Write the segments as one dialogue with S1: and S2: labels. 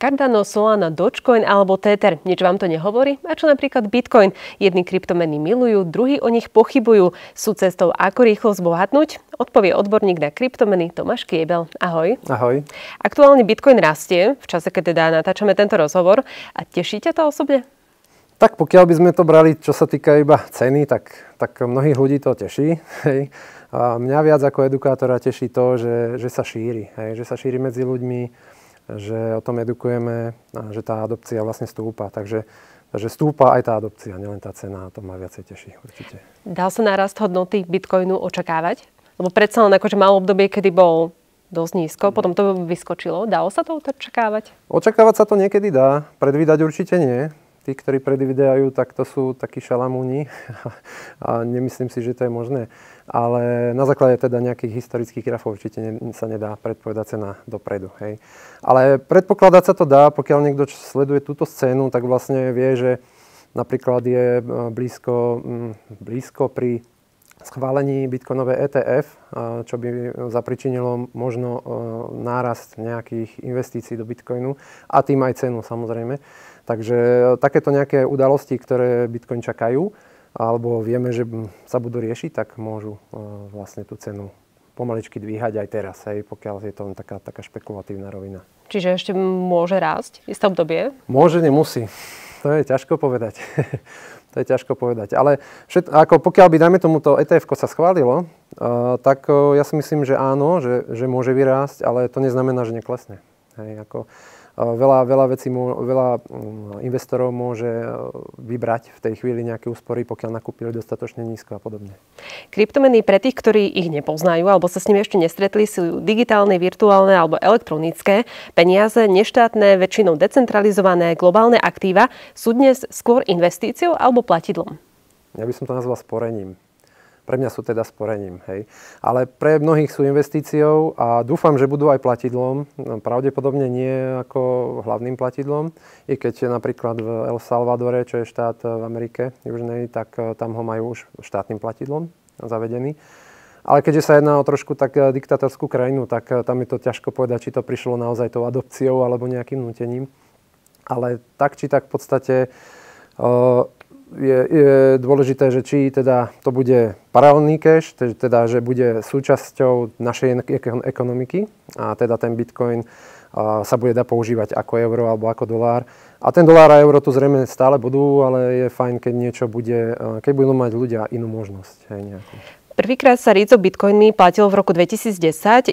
S1: Cardano, Solana, Dogecoin alebo Tether. Nič vám to nehovorí? A čo napríklad Bitcoin? Jedni kryptomeny milujú, druhí o nich pochybujú. Sú cestou, ako rýchlo zbohatnúť? Odpovie odborník na kryptomeny Tomáš Kiebel. Ahoj.
S2: Ahoj.
S1: Aktuálne Bitcoin rastie, v čase, keď teda natáčame tento rozhovor. A teší ťa to osobne?
S2: Tak pokiaľ by sme to brali, čo sa týka iba ceny, tak mnohých ľudí to teší. Hej. A mňa viac ako edukátora teší to, že sa šíri. Hej. Že sa šíri medzi ľuďmi, že o tom edukujeme a že tá adopcia vlastne stúpa. Takže stúpa aj tá adopcia, nielen tá cena, a to ma viacej teší určite.
S1: Dal sa nárast hodnoty Bitcoinu očakávať? Lebo predsa len akože mal obdobie, kedy bol dosť nízko, potom to vyskočilo. Dalo sa to očakávať?
S2: Očakávať sa to niekedy dá, predvídať určite nie. Tí, ktorí predvídajú, tak to sú takí šalamúni a nemyslím si, že to je možné. Ale na základe teda nejakých historických grafov určite sa nedá predpovedať cena dopredu. Hej. Ale predpokladať sa to dá, pokiaľ niekto sleduje túto scénu, tak vlastne vie, že napríklad je blízko pri schválení bitcoinové ETF, čo by zapričinilo možno nárast nejakých investícií do bitcoinu a tým aj cenu samozrejme. Takže takéto nejaké udalosti, ktoré Bitcoin čakajú, alebo vieme, že sa budú riešiť, tak môžu vlastne tú cenu pomaličky dvíhať aj teraz, hej, pokiaľ je to taká špekulatívna rovina.
S1: Čiže ešte môže rásť isté obdobie?
S2: Môže, nemusí. To je ťažko povedať. To je ťažko povedať. Ale ako pokiaľ by, dajme tomu, to ETF-ko sa schválilo, tak ja si myslím, že áno, že môže vyrásť, ale to neznamená, že neklesne. Hej, ako veľa investorov môže vybrať v tej chvíli nejaké úspory, pokiaľ nakúpili dostatočne nízko a podobne.
S1: Kryptomeny pre tých, ktorí ich nepoznajú alebo sa s nimi ešte nestretli, sú digitálne, virtuálne alebo elektronické peniaze, neštátne, väčšinou decentralizované globálne aktíva. Sú dnes skôr investíciou alebo platidlom?
S2: Ja by som to nazval sporením. Pre mňa sú teda sporením, hej. Ale pre mnohých sú investíciou a dúfam, že budú aj platidlom. Pravdepodobne nie ako hlavným platidlom. I keď napríklad v El Salvadore, čo je štát v Amerike južnej, tak tam ho majú už štátnym platidlom zavedený. Ale keďže sa jedná o trošku tak diktatorskú krajinu, tak tam je to ťažko povedať, či to prišlo naozaj tou adopciou alebo nejakým nútením. Ale tak či tak v podstate je dôležité, že či teda to bude paralelný cash, teda že bude súčasťou našej ekonomiky a teda ten Bitcoin sa bude dať používať ako euro alebo ako dolár. A ten dolár a euro tu zrejme stále budú, ale je fajn, keď niečo bude, keď budú mať ľudia inú možnosť. Hej, nejakú.
S1: Prvýkrát sa RICO Bitcoinmi platil v roku 2010.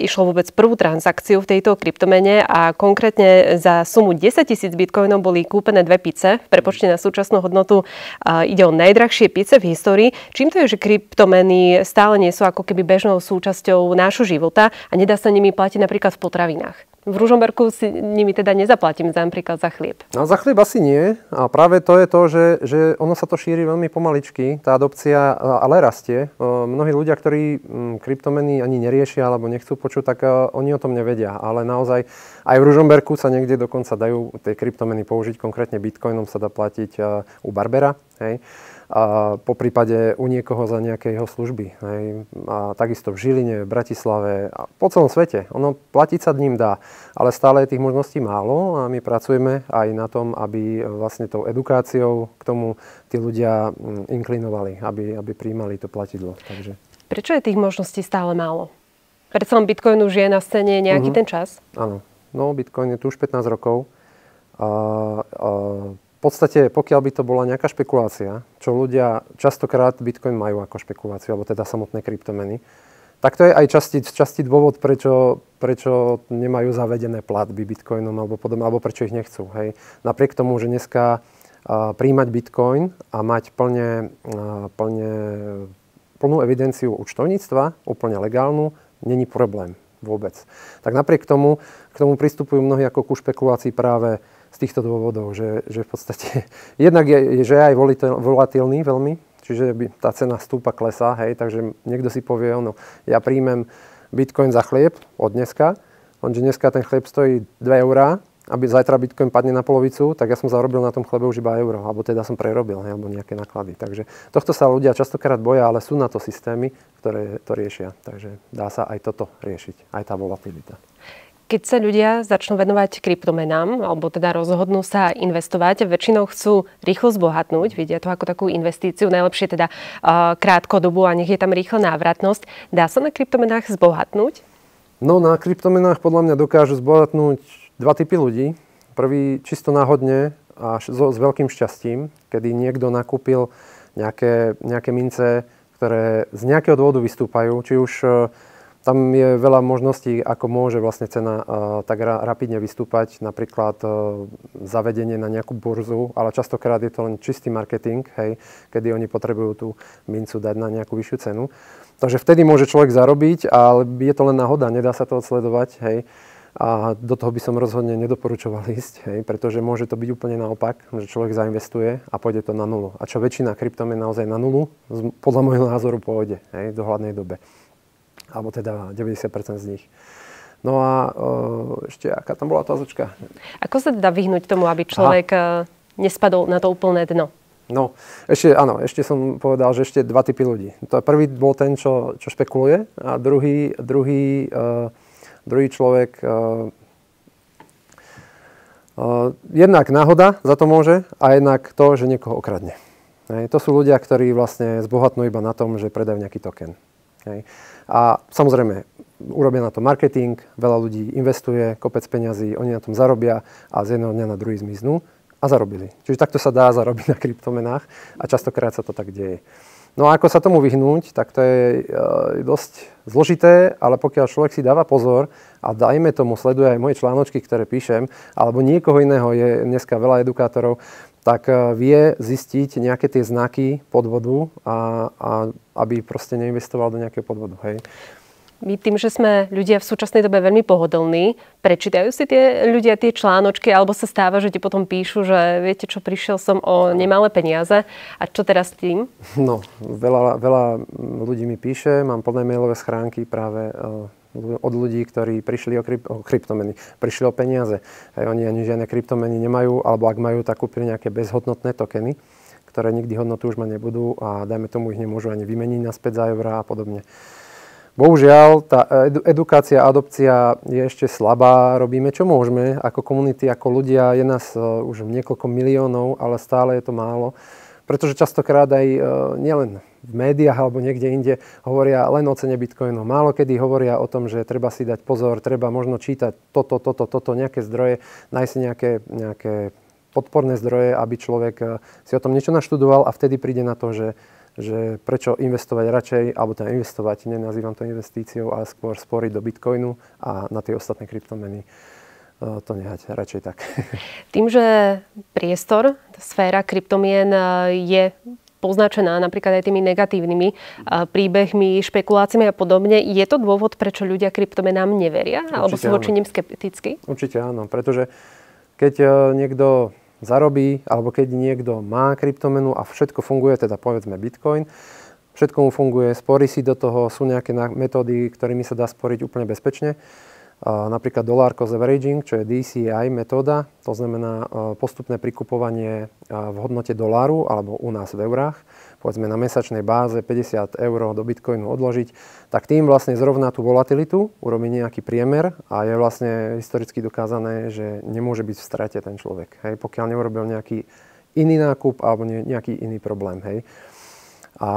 S1: Išlo vôbec prvú transakciu v tejto kryptomene a konkrétne za sumu 10 000 bitcoinov boli kúpené 2 pice. V prepočte na súčasnú hodnotu ide o najdrahšie pice v histórii. Čím to je, že kryptomeny stále nie sú ako keby bežnou súčasťou nášho života a nedá sa nimi platiť napríklad v potravinách? V Ružomberku si nimi teda nezaplatím napríklad za chlieb.
S2: No za chlieb asi nie. A práve to je to, že ono sa to šíri veľmi pomaličky, tá adopcia ale rastie. Mnohí ľudia, ktorí kryptomeny ani neriešia alebo nechcú počuť, tak oni o tom nevedia. Ale naozaj aj v Ružomberku sa niekde dokonca dajú tie kryptomeny použiť. Konkrétne bitcoinom sa dá platiť u barbera. Hej. A po prípade u niekoho za nejaké jeho služby. Hej. A takisto v Žiline, v Bratislave a po celom svete. Ono platiť sa ním dá, ale stále je tých možností málo a my pracujeme aj na tom, aby vlastne tou edukáciou k tomu tí ľudia inklinovali, aby prijímali to platidlo. Takže.
S1: Prečo je tých možností stále málo? Predsa len Bitcoin už je na scéne nejaký ten čas?
S2: Áno. No, Bitcoin je tu už 15 rokov. V podstate, pokiaľ by to bola nejaká špekulácia, čo ľudia častokrát Bitcoin majú ako špekuláciu, alebo teda samotné kryptomeny, tak to je aj časti dôvod, prečo nemajú zavedené platby Bitcoinom alebo podobne, alebo prečo ich nechcú. Hej. Napriek tomu, že dneska príjmať Bitcoin a mať plnú evidenciu účtovníctva, úplne legálnu, není problém vôbec. Tak napriek tomu k tomu pristupujú mnohí ako ku špekulácii práve z týchto dôvodov, že v podstate jednak je aj volatilný veľmi, čiže tá cena stúpa, klesá, hej, takže niekto si povie, ja príjmem Bitcoin za chlieb od dneska, lenže dneska ten chlieb stojí 2 eurá, aby zajtra Bitcoin padne na polovicu, tak ja som zarobil na tom chlebe už iba euro, alebo teda som prerobil, hej, alebo nejaké náklady. Takže tohto sa ľudia častokrát boja, ale sú na to systémy, ktoré to riešia. Takže dá sa aj toto riešiť, aj tá volatilita.
S1: Keď sa ľudia začnú venovať kryptomenám, alebo teda rozhodnú sa investovať, väčšinou chcú rýchlo zbohatnúť, vidia to ako takú investíciu, najlepšie teda krátkodobu a nech je tam rýchla návratnosť. Dá sa na kryptomenách zbohatnúť?
S2: No na kryptomenách podľa mňa dokážu zbohatnúť dva typy ľudí. Prvý čisto náhodne a s veľkým šťastím, kedy niekto nakúpil nejaké mince, ktoré z nejakého dôvodu vystúpajú, či už tam je veľa možností, ako môže vlastne cena tak rapidne vystúpať, napríklad zavedenie na nejakú burzu, ale častokrát je to len čistý marketing, hej, kedy oni potrebujú tú mincu dať na nejakú vyššiu cenu. Takže vtedy môže človek zarobiť, ale je to len náhoda, nedá sa to odsledovať, hej. A do toho by som rozhodne nedoporučoval ísť, hej, pretože môže to byť úplne naopak, že človek zainvestuje a pôjde to na nulu. A čo väčšina kryptomien naozaj na nulu, podľa môjho názoru pôjde, hej, v dohľadnej dobe. Alebo teda 90% z nich. No a ešte, aká tam bola otázočka?
S1: Ako sa teda vyhnúť tomu, aby človek nespadol na to úplné dno?
S2: No, ešte som povedal, že ešte dva typy ľudí. To prvý bol ten, čo špekuluje, a druhý človek jednak náhoda za to môže a jednak to, že niekoho okradne. Hej. To sú ľudia, ktorí vlastne zbohatnú iba na tom, že predajú nejaký token. Hej. A samozrejme, urobia na to marketing, veľa ľudí investuje, kopec peňazí, oni na tom zarobia a z jedného dňa na druhý zmiznú a zarobili. Čiže takto sa dá zarobiť na kryptomenách a častokrát sa to tak deje. No a ako sa tomu vyhnúť, tak to je dosť zložité, ale pokiaľ človek si dáva pozor a dajme tomu, sleduje aj moje článočky, ktoré píšem, alebo niekoho iného, je dneska veľa edukátorov, tak vie zistiť nejaké tie znaky podvodu a aby proste neinvestoval do nejakého podvodu. Hej.
S1: My tým, že sme ľudia v súčasnej dobe veľmi pohodlní, prečítajú si tie ľudia tie článočky, alebo sa stáva, že ti potom píšu, že viete čo, prišiel som o nemalé peniaze a čo teraz s tým? No,
S2: veľa ľudí mi píše, mám plné mailové schránky práve od ľudí, ktorí prišli o kryptomeny, prišli o peniaze. Aj oni ani žiadne kryptomeny nemajú, alebo ak majú, tak kúpili nejaké bezhodnotné tokeny, ktoré nikdy hodnotu už mať nebudú a dajme tomu ich nemôžu ani vymeniť naspäť za eurá a podobne. Bohužiaľ, tá edukácia a adopcia je ešte slabá. Robíme, čo môžeme. Ako komunity, ako ľudia, je nás už niekoľko miliónov, ale stále je to málo. Pretože častokrát aj nielen v médiách alebo niekde inde hovoria len o cene bitcoinov. Málo kedy hovoria o tom, že treba si dať pozor, treba možno čítať toto, nejaké zdroje, nájsť si nejaké podporné zdroje, aby človek si o tom niečo naštudoval a vtedy príde na to, že prečo investovať radšej, alebo teda investovať, nenazývam to investíciou, ale skôr sporiť do bitcoinu a na tie ostatné kryptomeny to nehať radšej tak.
S1: Tým, že priestor, sféra kryptomien je poznačená napríklad aj tými negatívnymi príbehmi, špekuláciami a podobne, je to dôvod, prečo ľudia kryptomenám neveria?
S2: Určite
S1: alebo sú voči nim skeptickí?
S2: Určite áno, pretože keď niekto zarobí, alebo keď niekto má kryptomenu a všetko funguje, teda povedzme Bitcoin, všetko mu funguje, sporí si do toho, sú nejaké metódy, ktorými sa dá sporiť úplne bezpečne. Napríklad Dollar Cost Averaging, čo je DCI metóda, to znamená postupné prikupovanie v hodnote doláru, alebo u nás v eurách, povedzme na mesačnej báze 50 eur do Bitcoinu odložiť, tak tým vlastne zrovná tú volatilitu, urobí nejaký priemer a je vlastne historicky dokázané, že nemôže byť v strate ten človek, hej, pokiaľ neurobil nejaký iný nákup alebo nejaký iný problém. Hej. A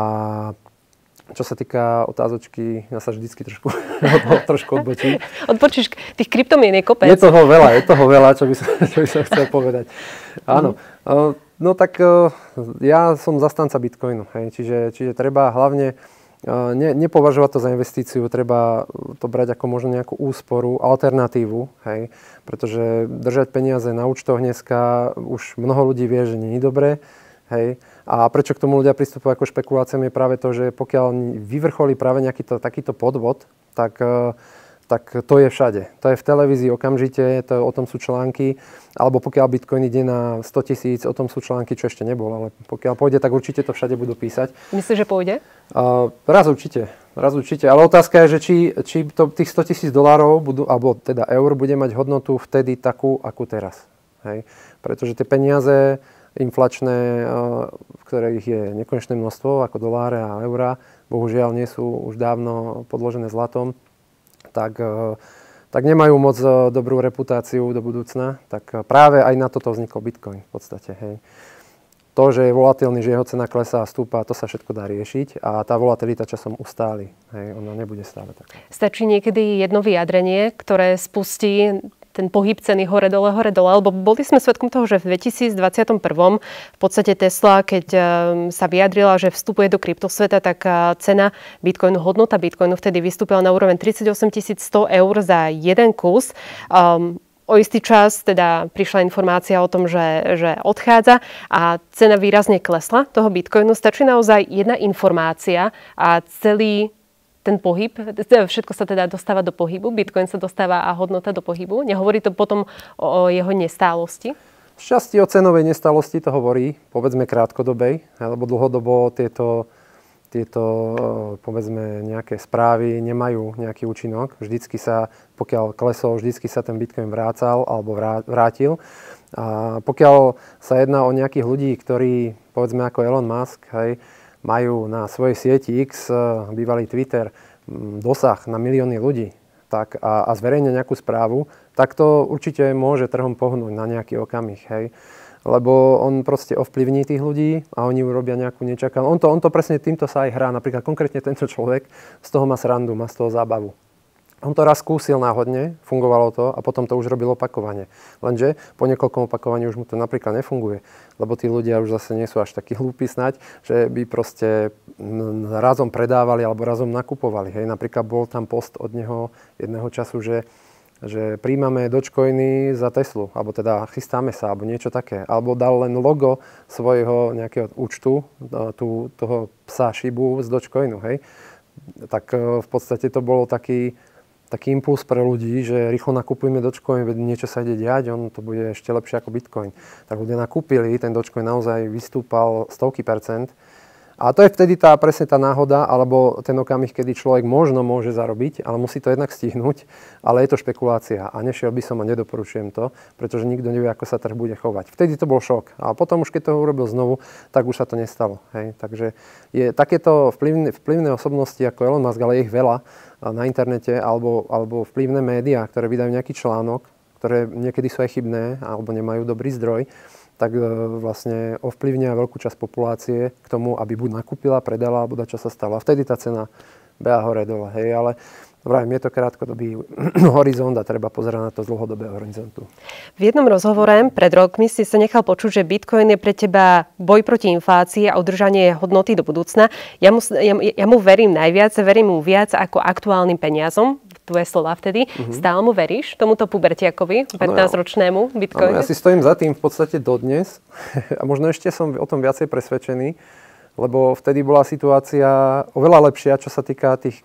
S2: čo sa týka otázočky, ja sa vždycky trošku odbočím.
S1: Odbočíš, tých kryptomien je kopec.
S2: Je toho veľa, čo by som chcel povedať. Áno. No tak ja som zastanca Bitcoinu, hej. Čiže treba hlavne nepovažovať to za investíciu, treba to brať ako možno nejakú úsporu, alternatívu, hej. Pretože držať peniaze na účtoch dneska už mnoho ľudí vie, že nie je dobré. Hej. A prečo k tomu ľudia pristupujú ako špekuláciám je práve to, že pokiaľ vyvrcholí práve nejaký takýto podvod, tak to je všade. To je v televízii okamžite, o tom sú články, alebo pokiaľ Bitcoin ide na 100 000, o tom sú články, čo ešte nebol, ale pokiaľ pôjde, tak určite to všade budú písať.
S1: Myslíš, že pôjde?
S2: Raz určite, ale otázka je, že či to tých 100 000 dolárov budú, alebo teda eur bude mať hodnotu vtedy takú, akú teraz. Hej. Pretože tie peniaze inflačné, v ktorých je nekonečné množstvo, ako doláre a eurá, bohužiaľ nie sú už dávno podložené zlatom, tak tak nemajú moc dobrú reputáciu do budúcna. Tak práve aj na toto vznikol Bitcoin v podstate. Hej. To, že je volatilný, že jeho cena klesá a stúpa, to sa všetko dá riešiť a tá volatilita časom ustáli. Hej, ona nebude stále taká.
S1: Stačí niekedy jedno vyjadrenie, ktoré spustí ten pohyb ceny hore-dole, lebo boli sme svedkom toho, že v 2021 v podstate Tesla, keď sa vyjadrila, že vstupuje do kryptosveta, tak cena Bitcoinu, hodnota Bitcoinu vtedy vystúpila na úroveň 38 100 eur za jeden kus. O istý čas teda prišla informácia o tom, že odchádza a cena výrazne klesla toho Bitcoinu. Stačí naozaj jedna informácia a celý ten pohyb, všetko sa teda dostáva do pohybu, Bitcoin sa dostáva a hodnota do pohybu. Nehovorí to potom o jeho nestálosti?
S2: Šťastie o cenovej nestálosti to hovorí, povedzme krátkodobej, lebo dlhodobo tieto povedzme nejaké správy nemajú nejaký účinok. Vždycky sa, pokiaľ klesol, vždycky sa ten Bitcoin vrácal alebo vrátil. A pokiaľ sa jedná o nejakých ľudí, ktorí, povedzme ako Elon Musk, hej, majú na svojej sieti X, bývalý Twitter, dosah na milióny ľudí tak, a zverejnia nejakú správu, tak to určite môže trhom pohnúť na nejaký okamih. Hej. Lebo on proste ovplyvní tých ľudí a oni urobia nejakú nečakanú. On to presne týmto sa aj hrá. Napríklad konkrétne tento človek z toho má srandu, má z toho zábavu. On to raz skúsil náhodne, fungovalo to a potom to už robil opakovane. Lenže po niekoľkom opakovaní už mu to napríklad nefunguje, lebo tí ľudia už zase nie sú až takí hlúpi snať, že by proste razom predávali alebo razom nakupovali. Hej. Napríklad bol tam post od neho jedného času, že príjmame Dogecoiny za Teslu, alebo teda chystáme sa, alebo niečo také. Alebo dal len logo svojho nejakého účtu, toho psa Shibu z Dogecoinu. Hej. Tak v podstate to bolo taký impuls pre ľudí, že rýchlo nakupujeme Dogecoin, niečo sa ide diať, to bude ešte lepšie ako Bitcoin. Tak ľudia nakúpili, ten Dogecoin naozaj vystúpal stovky percent. A to je vtedy presne tá náhoda, alebo ten okamih, kedy človek možno môže zarobiť, ale musí to jednak stihnúť, ale je to špekulácia a nešiel by som a nedoporučujem to, pretože nikto nevie, ako sa trh bude chovať. Vtedy to bol šok a potom už keď to urobil znovu, tak už sa to nestalo. Hej. Takže je takéto vplyvné osobnosti ako Elon Musk, ale je ich veľa na internete, alebo vplyvné médiá, ktoré vydajú nejaký článok, ktoré niekedy sú aj chybné alebo nemajú dobrý zdroj, tak vlastne ovplyvnia veľkú časť populácie k tomu, aby buď nakúpila, predala, alebo čo sa stalo. A vtedy tá cena beha hore-dole. Hej, ale vrajím, je to krátkodobý horizont a treba pozerať na to z dlhodobého horizontu.
S1: V jednom rozhovore pred rokmi si sa nechal počuť, že Bitcoin je pre teba boj proti inflácii a udržanie hodnoty do budúcna. Ja mu verím najviac, verím mu viac ako aktuálnym peniazom. Tvoje slova vtedy. Stále mu veríš, tomuto pubertiakovi, 15-ročnému Bitcoinu?
S2: Ja si stojím za tým v podstate dodnes a možno ešte som o tom viacej presvedčený, lebo vtedy bola situácia oveľa lepšia, čo sa týka tej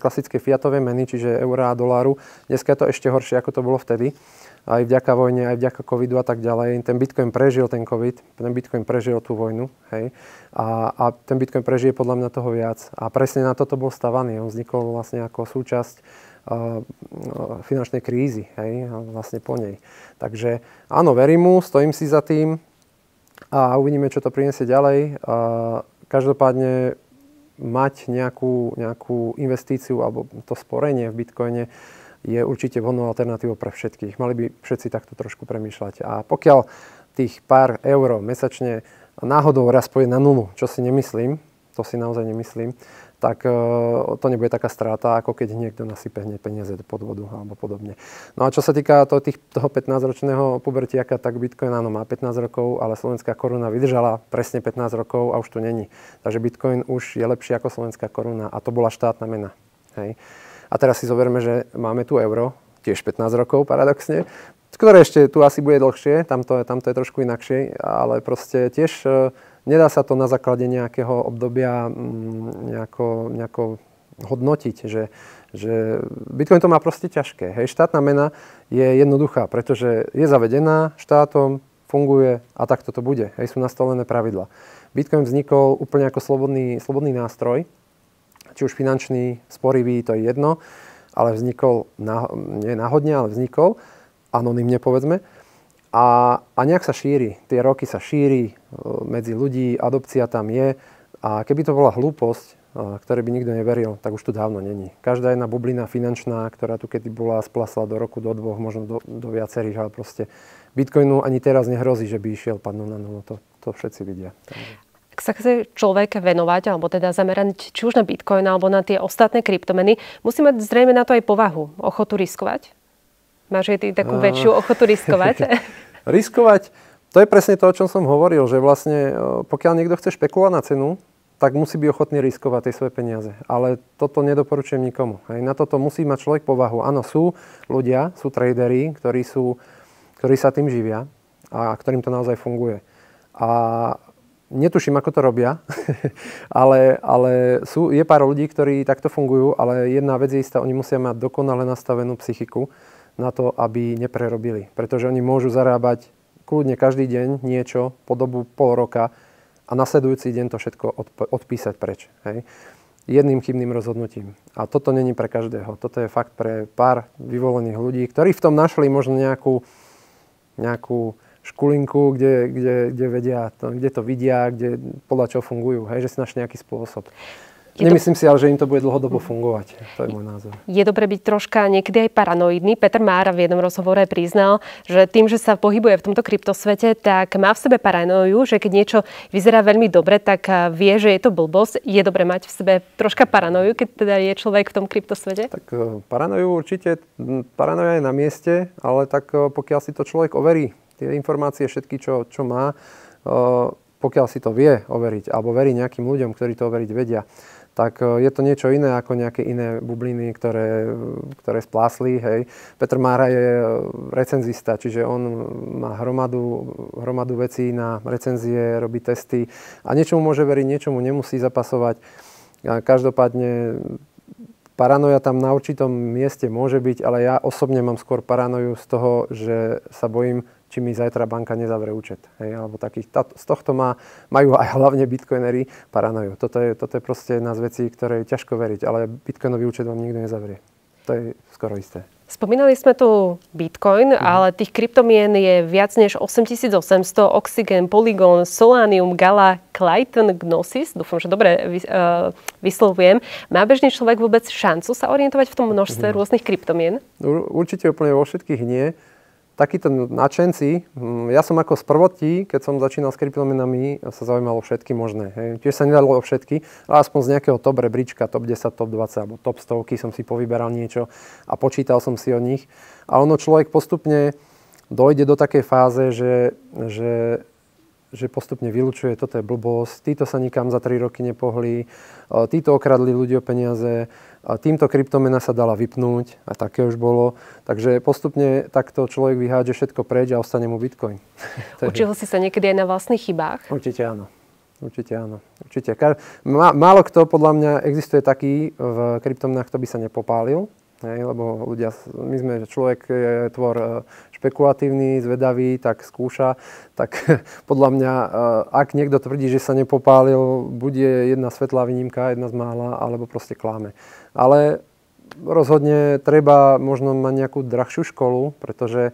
S2: klasickej fiatovej meny, čiže eura a doláru. Dneska je to ešte horšie, ako to bolo vtedy. Aj vďaka vojne, aj vďaka covidu a tak ďalej. Ten Bitcoin prežil ten covid, ten Bitcoin prežil tú vojnu. Hej. A ten Bitcoin prežije podľa mňa toho viac. A presne na toto bol stavaný. On vznikol vlastne ako súčasť finančnej krízy. Hej. A vlastne po nej. Takže áno, verím mu, stojím si za tým a uvidíme, čo to prinesie ďalej. Každopádne mať nejakú investíciu alebo to sporenie v Bitcoine je určite vhodnou alternatívou pre všetkých. Mali by všetci takto trošku premýšľať. A pokiaľ tých pár eur mesačne náhodou raz pôjde na nulu, čo si nemyslím, to si naozaj nemyslím, tak to nebude taká strata, ako keď niekto nasype hneď peniaze pod vodu alebo podobne. No a čo sa týka toho 15-ročného pubertiaka, tak Bitcoin áno, má 15 rokov, ale slovenská koruna vydržala presne 15 rokov a už tu není. Takže Bitcoin už je lepší ako slovenská koruna a to bola štátna mena. Hej. A teraz si zoberme, že máme tu euro, tiež 15 rokov paradoxne, ktoré ešte tu asi bude dlhšie, tam to je trošku inakšie, ale proste tiež nedá sa to na základe nejakého obdobia nejako hodnotiť, že Bitcoin to má proste ťažké. Hej, štátna mena je jednoduchá, pretože je zavedená štátom, funguje a takto to bude. Hej, sú nastolené pravidlá. Bitcoin vznikol úplne ako slobodný nástroj, či už finančný, sporivý, to je jedno, ale vznikol, nie náhodne, ale vznikol, anonymne povedzme, a nejak sa šíri. Tie roky sa šíri medzi ľudí, adopcia tam je a keby to bola hlúposť ktoré by nikto neveril, tak už tu dávno není. Každá jedna bublina finančná, ktorá tu kedy bola, splasla do roku, do dvoch, možno do viacerých, ale proste Bitcoinu ani teraz nehrozí, že by išiel padnúť na nulu. To všetci vidia.
S1: Ak sa chce človek venovať, alebo teda zamerať či už na Bitcoin, alebo na tie ostatné kryptomeny, musí mať zrejme na to aj povahu, ochotu riskovať? Máš aj ty takú väčšiu ochotu riskovať?
S2: Riskovať, to je presne to, o čom som hovoril, že vlastne pokiaľ niekto chce špekulovať na cenu, tak musí byť ochotný riskovať tie svoje peniaze. Ale toto nedoporučujem nikomu. Hej. Na toto musí mať človek povahu. Áno, sú ľudia, sú tradery, ktorí sa tým živia a ktorým to naozaj funguje. A netuším, ako to robia, ale je pár ľudí, ktorí takto fungujú, ale jedna vec je istá, oni musia mať dokonale nastavenú psychiku na to, aby neprerobili. Pretože oni môžu zarábať kľudne každý deň niečo po dobu pol roka a nasledujúci deň to všetko odpísať preč. Hej. Jedným chybným rozhodnutím. A toto není pre každého. Toto je fakt pre pár vyvolených ľudí, ktorí v tom našli možno nejakú škulinku, kde vedia, kde to vidia, kde podľa čoho fungujú. Hej, že si našli nejaký spôsob. Nemyslím si, ale že im to bude dlhodobo fungovať. To je môj názor.
S1: Je dobre byť troška niekedy aj paranoidný. Peter Mára v jednom rozhovore priznal, že tým, že sa pohybuje v tomto kryptosvete, tak má v sebe paranoju, že keď niečo vyzerá veľmi dobre, tak vie, že je to blbosť. Je dobre mať v sebe troška paranoju, keď teda je človek v tom kryptosvete? Tak
S2: paranoju určite, paranoja je na mieste, ale tak pokiaľ si to človek overí, tie informácie všetky, čo má, pokiaľ si to vie overiť, alebo verí nejakým ľuďom, ktorí to overiť vedia, tak je to niečo iné ako nejaké iné bubliny, ktoré splásli. Hej. Peter Mára je recenzista, čiže on má hromadu vecí na recenzie, robí testy a niečomu môže veriť, niečomu nemusí zapasovať. Každopádne paranoja tam na určitom mieste môže byť, ale ja osobne mám skôr paranoju z toho, že sa bojím, či mi zajtra banka nezavrie účet. Hej, alebo z tohto majú aj hlavne bitcoinery paranoju. Toto je proste jedna z vecí, ktoré je ťažko veriť, ale bitcoinový účet vám nikto nezavrie. To je skoro isté.
S1: Spomínali sme tu Bitcoin, ale tých kryptomien je viac než 8800. Oxygen, Polygon, Solanium, Gala, Clayton, Gnosis. Dúfam, že dobre vyslovujem. Má bežný človek vôbec šancu sa orientovať v tom množstve rôznych kryptomien?
S2: Určite úplne vo všetkých nie. Takíto nadšenci, ja som ako z prvotí, keď som začínal s kryptomenami, sa zaujímalo všetky možné. Hej. Tiež sa nedalo o všetky, ale aspoň z nejakého top rebríčka, top 10, top 20 alebo top 100 som si povyberal niečo a počítal som si o nich. A ono človek postupne dojde do takej fáze, že postupne vylučuje, toto je blbosť, títo sa nikam za 3 roky nepohli, títo okradli ľudí o peniaze, a týmto kryptomena sa dala vypnúť, a také už bolo. Takže postupne takto človek vyhádže všetko preč a ostane mu Bitcoin.
S1: Učil si sa niekedy aj na vlastných chybách?
S2: Určite áno. Určite. Málo kto, podľa mňa, existuje taký v kryptomenách, kto by sa nepopálil. Hej, lebo človek je tvor špekulatívny, zvedavý, tak skúša. Tak podľa mňa, ak niekto tvrdí, že sa nepopálil, bude jedna svetlá výnimka, jedna z mála, alebo proste klame. Ale rozhodne treba možno mať nejakú drahšiu školu, pretože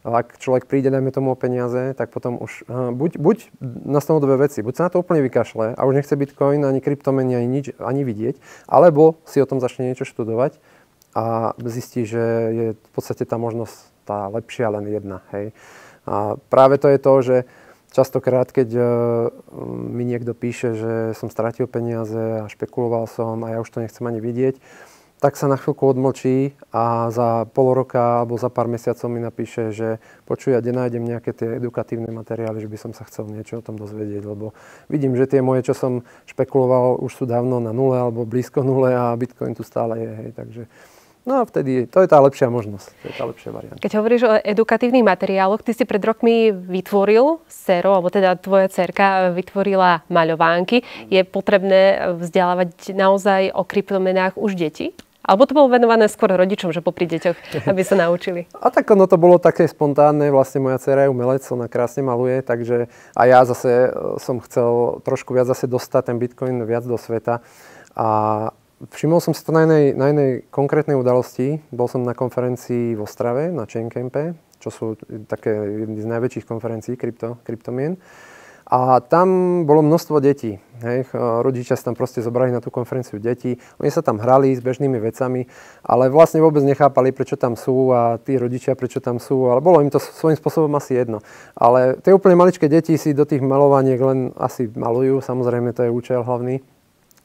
S2: ak človek príde, dajme tomu o peniaze, tak potom už buď nastanú dve veci. Buď sa na to úplne vykašle a už nechce Bitcoin, ani kryptomeny, ani vidieť, alebo si o tom začne niečo študovať a zistí, že je v podstate tá možnosť tá lepšia len jedna. Hej. A práve to je to, že častokrát, keď mi niekto píše, že som stratil peniaze a špekuloval som a ja už to nechcem ani vidieť, tak sa na chvíľku odmlčí a za pol roka alebo za pár mesiacov mi napíše, že počuj, ja nenájdem nejaké tie edukatívne materiály, že by som sa chcel niečo o tom dozvedieť, lebo vidím, že tie moje, čo som špekuloval, už sú dávno na nule alebo blízko nule a Bitcoin tu stále je. Hej, takže no a vtedy, to je tá lepšia možnosť, to je tá lepšia varianta.
S1: Keď hovoríš o edukatívnych materiáloch, ty si pred rokmi vytvoril Sero, alebo teda tvoja dcerka vytvorila maľovánky. Je potrebné vzdelávať naozaj o kryptomenách už deti? Alebo to bolo venované skôr rodičom, že popri deťoch, aby sa naučili?
S2: A tak ono to bolo také spontánne, vlastne moja dcera je umelec, ona krásne maluje, takže a ja zase som chcel trošku viac zase dostať ten Bitcoin viac do sveta. A všimol som si to na jednej konkrétnej udalosti. Bol som na konferencii v Ostrave, na Chaincampe, čo sú také jedny z najväčších konferencií kryptomien. A tam bolo množstvo detí. Hej. Rodičia sa tam proste zobrali na tú konferenciu detí. Oni sa tam hrali s bežnými vecami, ale vlastne vôbec nechápali, prečo tam sú a tí rodičia, prečo tam sú. Ale bolo im to svojím spôsobom asi jedno. Ale tie úplne maličké deti si do tých malovaniek len asi malujú. Samozrejme, to je účel hlavný.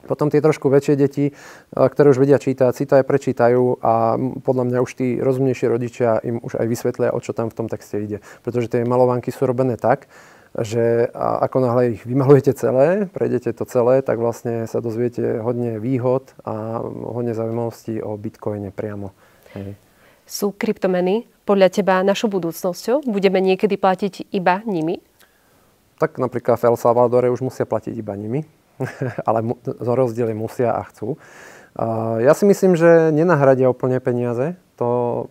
S2: Potom tie trošku väčšie deti, ktoré už vedia čítať, si to aj prečítajú a podľa mňa už tí rozumnejší rodičia im už aj vysvetlia, o čo tam v tom texte ide. Pretože tie malovánky sú robené tak, že ako náhle ich vymalujete celé, prejdete to celé, tak vlastne sa dozviete hodne výhod a hodne zaujímavostí o Bitcoine priamo. Hej.
S1: Sú kryptomeny podľa teba našou budúcnosťou? Budeme niekedy platiť iba nimi?
S2: Tak napríklad v El Salvadore už musia platiť iba nimi. Ale rozdiely musia a chcú. Ja si myslím, že nenahradia úplne peniaze. To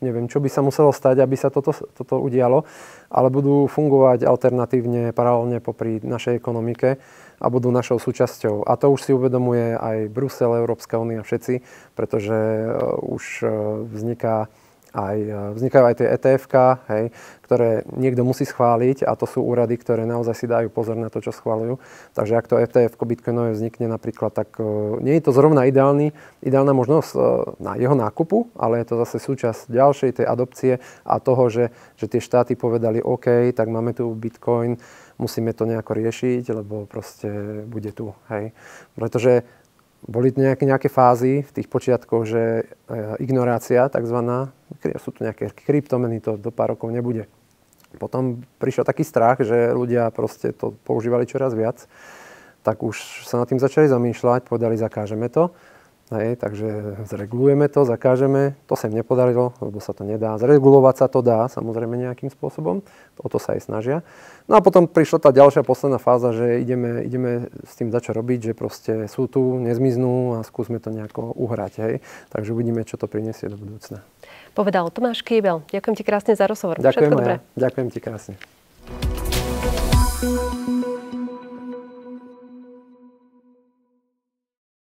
S2: neviem, čo by sa muselo stať, aby sa toto udialo, ale budú fungovať alternatívne, paralelne popri našej ekonomike a budú našou súčasťou. A to už si uvedomuje aj Brusel, Európska únia, všetci, pretože už vznikajú aj tie ETF-ka, hej, ktoré niekto musí schváliť a to sú úrady, ktoré naozaj si dajú pozor na to, čo schváľujú. Takže ak to ETF-ko bitcoinové vznikne napríklad, tak nie je to zrovna ideálna možnosť na jeho nákupu, ale je to zase súčasť ďalšej tej adopcie a toho, že tie štáty povedali OK, tak máme tu bitcoin, musíme to nejako riešiť, lebo proste bude tu, hej. Pretože boli nejaké fázy v tých počiatkoch, že ignorácia takzvaná, sú tu nejaké kryptomeny, to do pár rokov nebude. Potom prišiel taký strach, že ľudia proste to používali čoraz viac, tak už sa nad tým začali zamýšľať, povedali, zakážeme to. Hej, takže zregulujeme to, zakážeme. To sa im nepodarilo, lebo sa to nedá. Zregulovať sa to dá, samozrejme nejakým spôsobom. O to sa aj snažia. No a potom prišla tá ďalšia posledná fáza, že ideme s tým začať robiť, že proste sú tu, nezmiznú a skúsme to nejako uhrať. Hej. Takže uvidíme, čo to prinesie do budúcna.
S1: Povedal Tomáš Kýbel. Ďakujem ti krásne za rozhovor.
S2: Ďakujem, všetko dobré. Ďakujem ti krásne.